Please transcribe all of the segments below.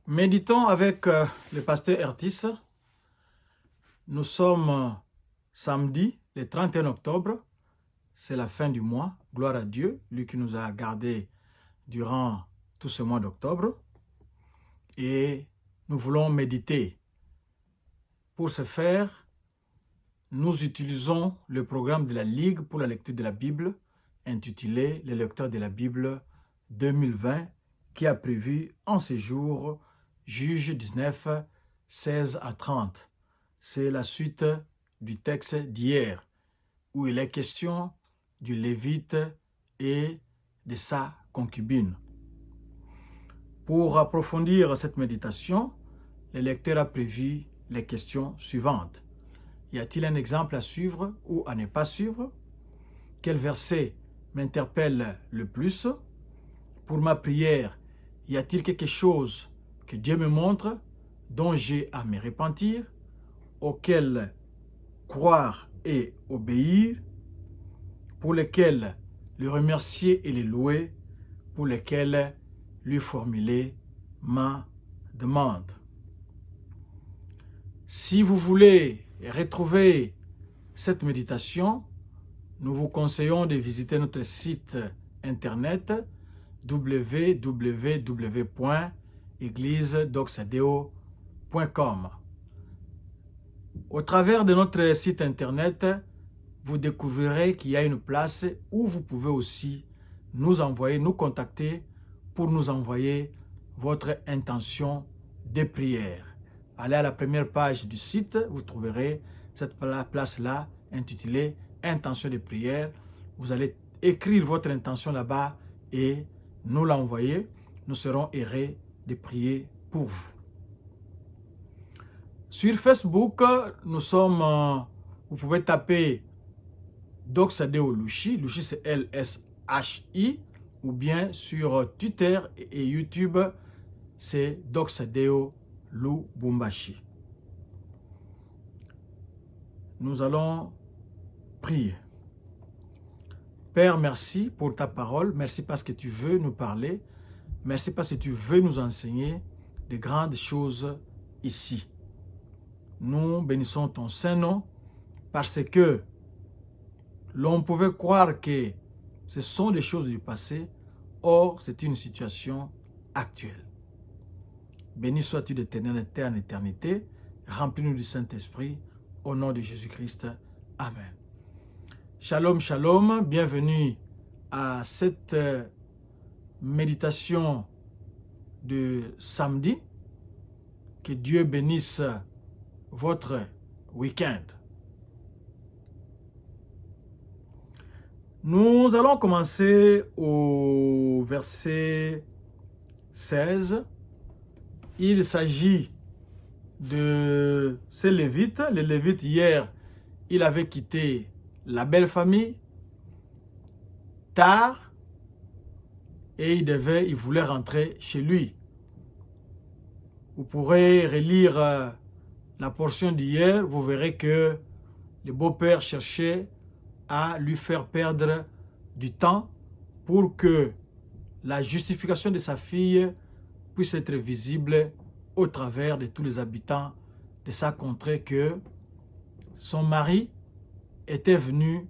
Méditons avec le pasteur Ertis. Nous sommes samedi, le 31 octobre. C'est la fin du mois. Gloire à Dieu, lui qui nous a gardés durant tout ce mois d'octobre. Et nous voulons méditer. Pour ce faire, nous utilisons le programme de la Ligue pour la lecture de la Bible, intitulé « Les lecteurs de la Bible 2020 », qui a prévu en ces jours Juge 19, 16 à 30. C'est la suite du texte d'hier, où il est question du Lévite et de sa concubine. Pour approfondir cette méditation, le lecteur a prévu les questions suivantes. Y a-t-il un exemple à suivre ou à ne pas suivre? Quel verset m'interpelle le plus? Pour ma prière, y a-t-il quelque chose que Dieu me montre, dont j'ai à me repentir, auquel croire et obéir, pour lequel le remercier et le louer, pour lequel lui formuler ma demande? Si vous voulez retrouver cette méditation, nous vous conseillons de visiter notre site internet www.eglisedoxadeo.com. Au travers de notre site internet, vous découvrirez qu'il y a une place où vous pouvez aussi nous contacter pour nous envoyer votre intention de prière. Allez à la première page du site, vous trouverez cette place-là intitulée « Intention de prière ». Vous allez écrire votre intention là-bas et nous l'envoyer. Nous serons heureux de prier pour vous. Sur Facebook, vous pouvez taper Doxadeo Lushi, Lushi c'est L-S-H-I, ou bien sur Twitter et YouTube, c'est Doxadeo Lubumbashi. Nous allons prier. Père, merci pour ta parole. Merci parce que tu veux nous parler. Merci parce que tu veux nous enseigner de grandes choses ici. Nous bénissons ton Saint-Nom parce que l'on pouvait croire que ce sont des choses du passé. Or, c'est une situation actuelle. Béni sois-tu d'éternité en éternité. Remplis-nous du Saint-Esprit. Au nom de Jésus-Christ. Amen. Shalom, shalom. Bienvenue à cette méditation de samedi. Que Dieu bénisse votre week-end. Nous allons commencer au verset 16. Il s'agit de ces Lévites. Les Lévites, hier, il avait quitté la belle famille tard et il voulait rentrer chez lui. Vous pourrez relire la portion d'hier, vous verrez que le beau-père cherchait à lui faire perdre du temps pour que la justification de sa fille puisse être visible au travers de tous les habitants de sa contrée, que son mari était venu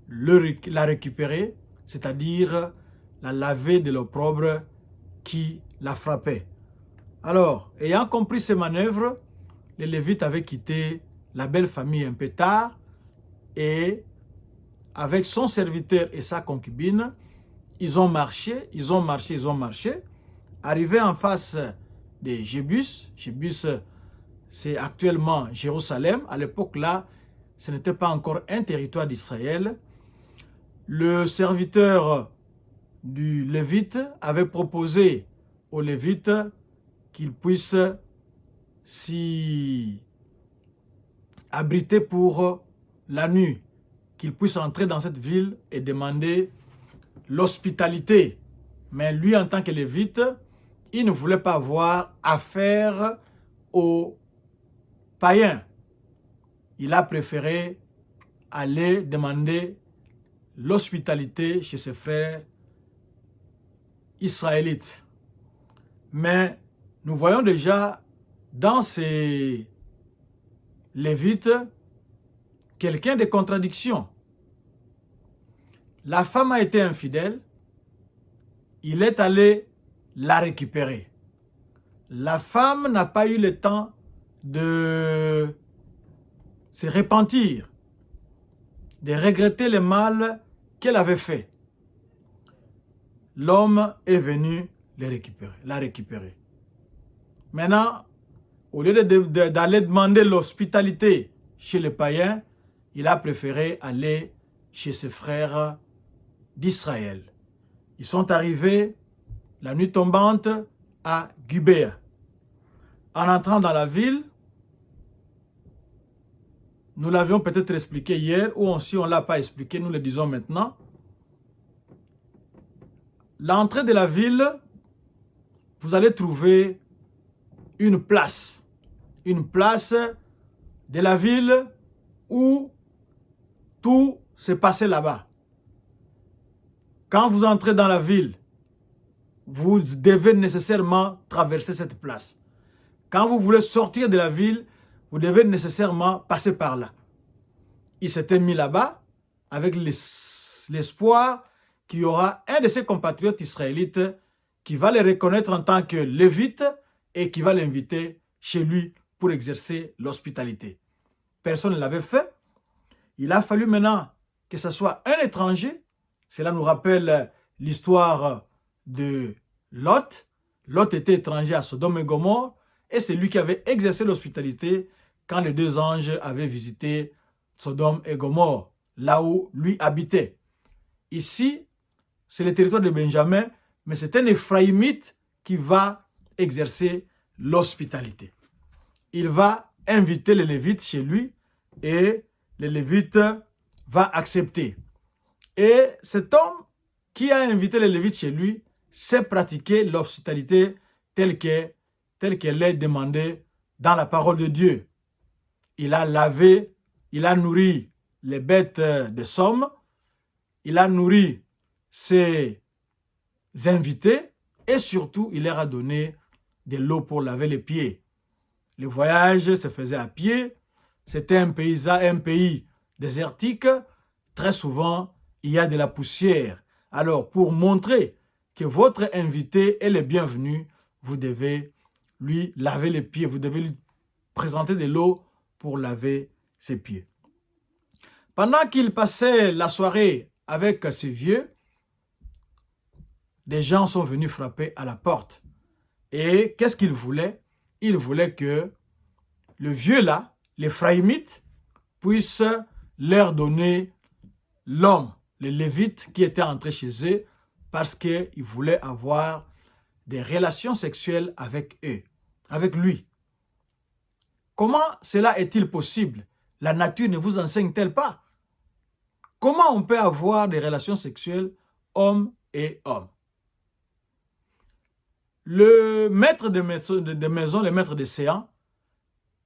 la récupérer, c'est-à-dire la laver de l'opprobre qui la frappait. Alors, ayant compris ces manœuvres, les Lévites avaient quitté la belle famille un peu tard et avec son serviteur et sa concubine, ils ont marché. Arrivés en face de Jébus, Jébus c'est actuellement Jérusalem. À l'époque là, ce n'était pas encore un territoire d'Israël. Le serviteur du Lévite avait proposé aux Lévites qu'ils puissent s'y abriter pour la nuit, qu'ils puissent entrer dans cette ville et demander l'hospitalité. Mais lui, en tant que Lévite, il ne voulait pas avoir affaire aux païens. Il a préféré aller demander l'hospitalité chez ses frères israélites. Mais nous voyons déjà dans ces Lévites quelqu'un de contradiction. La femme a été infidèle, il est allé la récupérer. La femme n'a pas eu le temps de se repentir, de regretter le mal qu'elle avait fait. L'homme est venu la récupérer. Maintenant, au lieu d'aller demander l'hospitalité chez les païens, il a préféré aller chez ses frères d'Israël. Ils sont arrivés la nuit tombante à Gubéa. En entrant dans la ville, nous l'avions peut-être expliqué hier, ou si on ne l'a pas expliqué, nous le disons maintenant. L'entrée de la ville, vous allez trouver une place de la ville où tout s'est passé là-bas. Quand vous entrez dans la ville, vous devez nécessairement traverser cette place. Quand vous voulez sortir de la ville, vous devez nécessairement passer par là. Il s'était mis là-bas avec l'espoir qu'il y aura un de ses compatriotes israélites qui va le reconnaître en tant que lévite et qui va l'inviter chez lui pour exercer l'hospitalité. Personne ne l'avait fait. Il a fallu maintenant que ce soit un étranger. Cela nous rappelle l'histoire de Lot. Lot était étranger à Sodome et Gomorrhe et c'est lui qui avait exercé l'hospitalité quand les deux anges avaient visité Sodome et Gomorrhe, là où lui habitait. Ici, c'est le territoire de Benjamin, mais c'est un Éphraïmite qui va exercer l'hospitalité. Il va inviter les Lévites chez lui et les Lévites va accepter. Et cet homme qui a invité les Lévites chez lui sait pratiquer l'hospitalité telle qu'elle est demandée dans la parole de Dieu. Il a lavé, il a nourri les bêtes de somme, il a nourri ses invités et surtout il leur a donné de l'eau pour laver les pieds. Le voyage se faisait à pied, c'était un pays désertique, très souvent il y a de la poussière. Alors pour montrer que votre invité est le bienvenu, vous devez lui laver les pieds, vous devez lui présenter de l'eau pour laver ses pieds. Pendant qu'il passait la soirée avec ce vieux, des gens sont venus frapper à la porte. Et qu'est-ce qu'ils voulaient? Ils voulaient que le vieux là, l'Éphraïmite, puisse leur donner l'homme, le Lévite qui était entré chez eux parce qu'ils voulaient avoir des relations sexuelles avec eux, avec lui. Comment cela est-il possible? La nature ne vous enseigne-t-elle pas? Comment on peut avoir des relations sexuelles homme et homme? Le maître de maison, le maître de séance,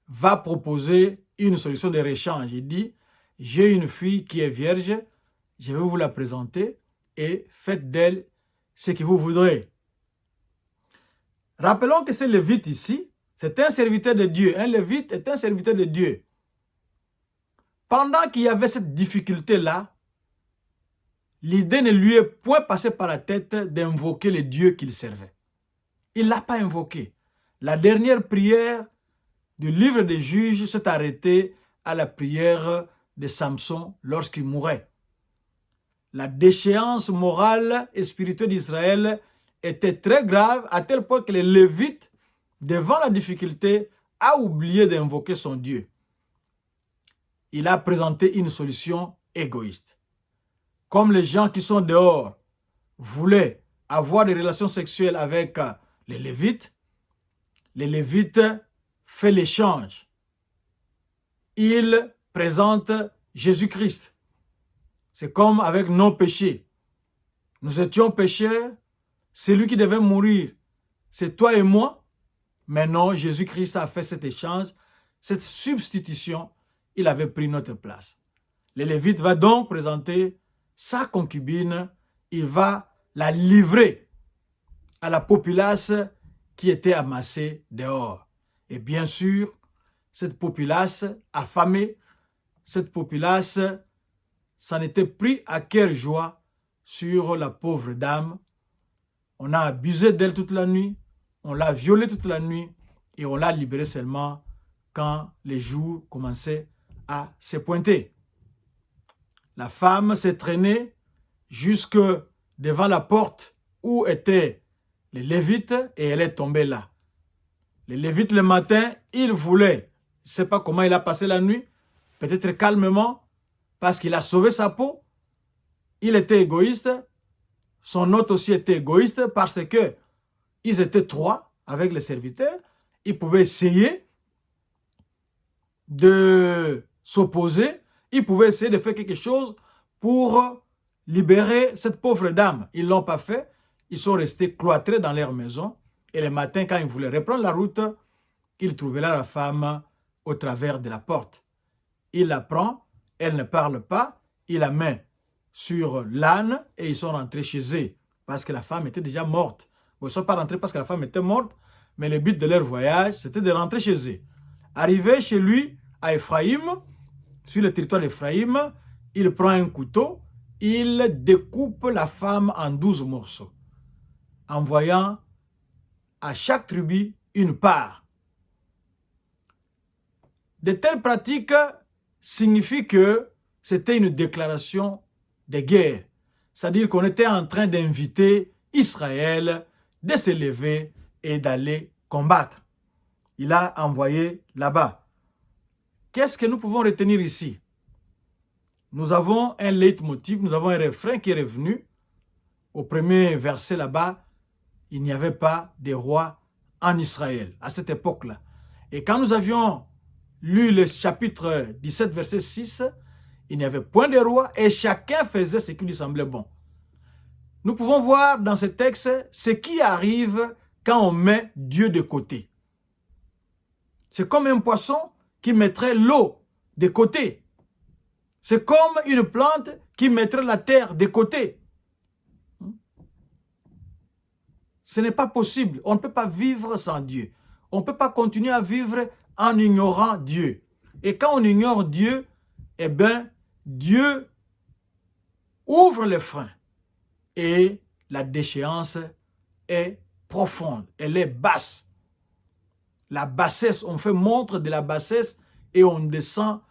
va proposer une solution de réchange. Il dit, j'ai une fille qui est vierge, je vais vous la présenter et faites d'elle ce que vous voudrez. Rappelons que ce Lévite ici, c'est un serviteur de Dieu. Un Lévite est un serviteur de Dieu. Pendant qu'il y avait cette difficulté-là, l'idée ne lui est point passée par la tête d'invoquer le Dieu qu'il servait. Il ne l'a pas invoqué. La dernière prière du livre des Juges s'est arrêtée à la prière de Samson lorsqu'il mourait. La déchéance morale et spirituelle d'Israël était très grave à tel point que les Lévites, devant la difficulté, a oublié d'invoquer son Dieu. Il a présenté une solution égoïste. Comme les gens qui sont dehors voulaient avoir des relations sexuelles avec les Lévites fait l'échange. Il présente Jésus-Christ. C'est comme avec nos péchés. Nous étions pécheurs, c'est lui qui devait mourir. C'est toi et moi. Mais non, Jésus-Christ a fait cet échange, cette substitution. Il avait pris notre place. Le Lévite va donc présenter sa concubine. Il va la livrer à la populace qui étaient amassés dehors. Et bien sûr, cette populace affamée, cette populace s'en était pris à cœur joie sur la pauvre dame. On a abusé d'elle toute la nuit, on l'a violée toute la nuit et on l'a libérée seulement quand les jours commençaient à se pointer. La femme s'est traînée jusque devant la porte où étaient les Lévites et elle est tombée là. Les Lévites le matin, ils voulaient, je ne sais pas comment il a passé la nuit, peut-être calmement, parce qu'il a sauvé sa peau. Il était égoïste. Son hôte aussi était égoïste parce que ils étaient trois avec les serviteurs. Ils pouvaient essayer de s'opposer. Ils pouvaient essayer de faire quelque chose pour libérer cette pauvre dame. Ils ne l'ont pas fait. Ils sont restés cloîtrés dans leur maison. Et le matin, quand ils voulaient reprendre la route, ils trouvaient là la femme au travers de la porte. Il la prend, elle ne parle pas, il la met sur l'âne et ils sont rentrés chez eux parce que la femme était déjà morte. Ils ne sont pas rentrés parce que la femme était morte, mais le but de leur voyage, c'était de rentrer chez eux. Arrivé chez lui, à Ephraïm, sur le territoire d'Ephraïm, il prend un couteau, il découpe la femme en 12 morceaux, envoyant à chaque tribu une part. De telles pratiques signifient que c'était une déclaration de guerre. C'est-à-dire qu'on était en train d'inviter Israël de se lever et d'aller combattre. Il a envoyé là-bas. Qu'est-ce que nous pouvons retenir ici? Nous avons un leitmotiv, nous avons un refrain qui est revenu. Au premier verset là-bas, il n'y avait pas de roi en Israël à cette époque-là. Et quand nous avions lu le chapitre 17, verset 6, il n'y avait point de roi et chacun faisait ce qui lui semblait bon. Nous pouvons voir dans ce texte ce qui arrive quand on met Dieu de côté. C'est comme un poisson qui mettrait l'eau de côté. C'est comme une plante qui mettrait la terre de côté. Ce n'est pas possible. On ne peut pas vivre sans Dieu. On ne peut pas continuer à vivre en ignorant Dieu. Et quand on ignore Dieu, eh bien, Dieu ouvre les freins. Et la déchéance est profonde. Elle est basse. La bassesse, on fait montre de la bassesse et on descend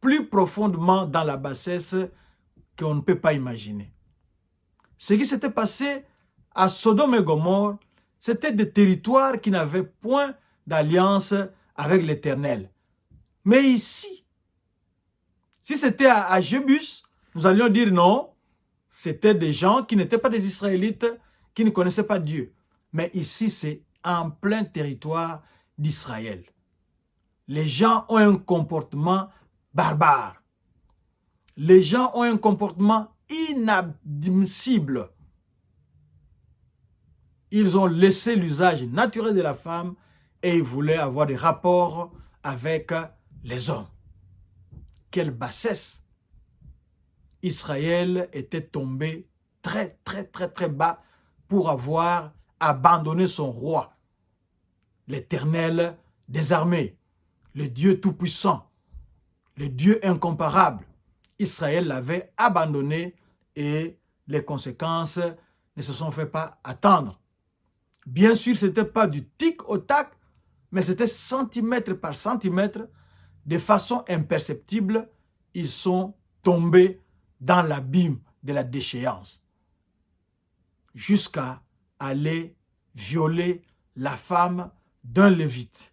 plus profondément dans la bassesse qu'on ne peut pas imaginer. Ce qui s'était passé à Sodome et Gomorrhe, c'était des territoires qui n'avaient point d'alliance avec l'Éternel. Mais ici, si c'était à Jébus, nous allions dire non, c'était des gens qui n'étaient pas des Israélites, qui ne connaissaient pas Dieu. Mais ici, c'est en plein territoire d'Israël. Les gens ont un comportement barbare. Les gens ont un comportement inadmissible. Ils ont laissé l'usage naturel de la femme et ils voulaient avoir des rapports avec les hommes. Quelle bassesse! Israël était tombé très bas pour avoir abandonné son roi, l'Éternel des armées, le Dieu tout-puissant, le Dieu incomparable. Israël l'avait abandonné et les conséquences ne se sont fait pas attendre. Bien sûr, ce n'était pas du tic au tac, mais c'était centimètre par centimètre, de façon imperceptible, ils sont tombés dans l'abîme de la déchéance, jusqu'à aller violer la femme d'un Lévite,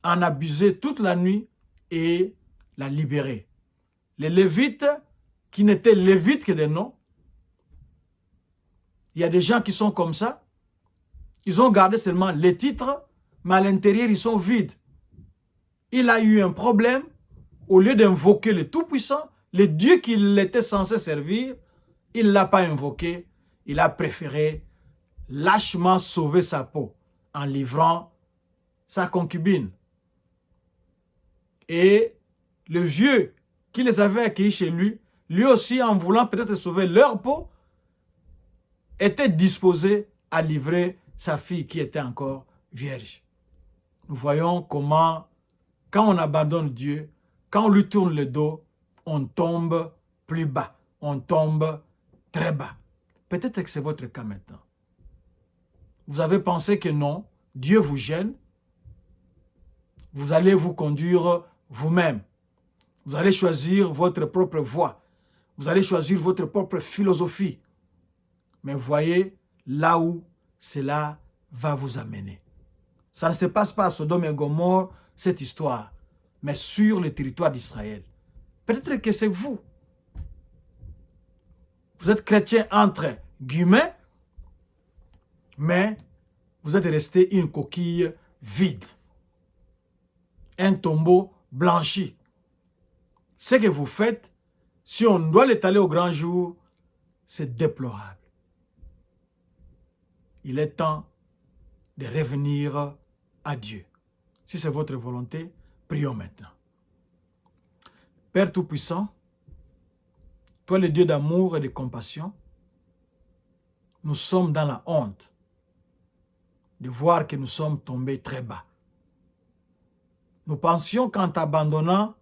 en abuser toute la nuit et la libérer. Les Lévites, qui n'étaient Lévites que des noms, il y a des gens qui sont comme ça, ils ont gardé seulement les titres, mais à l'intérieur, ils sont vides. Il a eu un problème, au lieu d'invoquer le Tout-Puissant, le Dieu qu'il était censé servir, il ne l'a pas invoqué, il a préféré lâchement sauver sa peau en livrant sa concubine. Et le vieux qui les avait accueillis chez lui, lui aussi en voulant peut-être sauver leur peau, était disposé à livrer sa fille qui était encore vierge. Nous voyons comment, quand on abandonne Dieu, quand on lui tourne le dos, on tombe plus bas, on tombe très bas. Peut-être que c'est votre cas maintenant. Vous avez pensé que non, Dieu vous gêne, vous allez vous conduire vous-même. Vous allez choisir votre propre voie. Vous allez choisir votre propre philosophie. Mais voyez là où cela va vous amener. Ça ne se passe pas à Sodome et Gomorrhe, cette histoire, mais sur le territoire d'Israël. Peut-être que c'est vous. Vous êtes chrétien entre guillemets, mais vous êtes resté une coquille vide. Un tombeau blanchi. Ce que vous faites, si on doit l'étaler au grand jour, c'est déplorable. Il est temps de revenir à Dieu. Si c'est votre volonté, prions maintenant. Père Tout-Puissant, toi le Dieu d'amour et de compassion, nous sommes dans la honte de voir que nous sommes tombés très bas. Nous pensions qu'en t'abandonnant,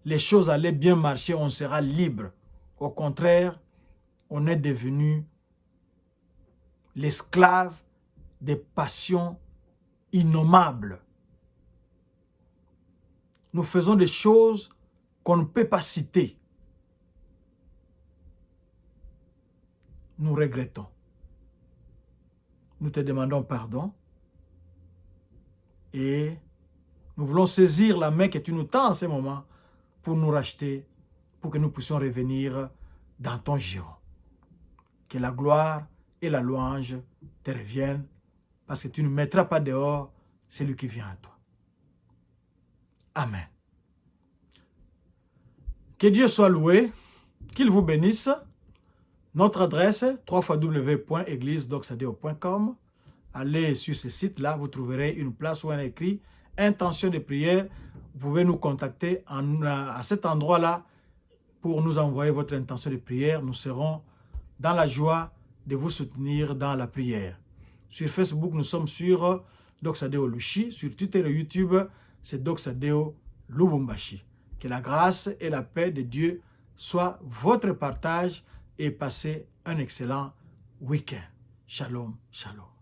les choses allaient bien marcher, on sera libre. Au contraire, on est devenu l'esclave des passions innommables. Nous faisons des choses qu'on ne peut pas citer. Nous regrettons. Nous te demandons pardon et nous voulons saisir la main que tu nous tends en ce moment pour nous racheter, pour que nous puissions revenir dans ton giron. Que la gloire et la louange te reviennent parce que tu ne mettras pas dehors celui qui vient à toi. Amen. Que Dieu soit loué, qu'il vous bénisse. Notre adresse, www.églisedoxadeo.com. Allez sur ce site-là, vous trouverez une place où on a écrit « Intention de prière ». Vous pouvez nous contacter à cet endroit-là pour nous envoyer votre intention de prière. Nous serons dans la joie de vous soutenir dans la prière. Sur Facebook, nous sommes sur Doxadeo Lushi. Sur Twitter et YouTube, c'est Doxadeo Lubumbashi. Que la grâce et la paix de Dieu soient votre partage et passez un excellent week-end. Shalom, shalom.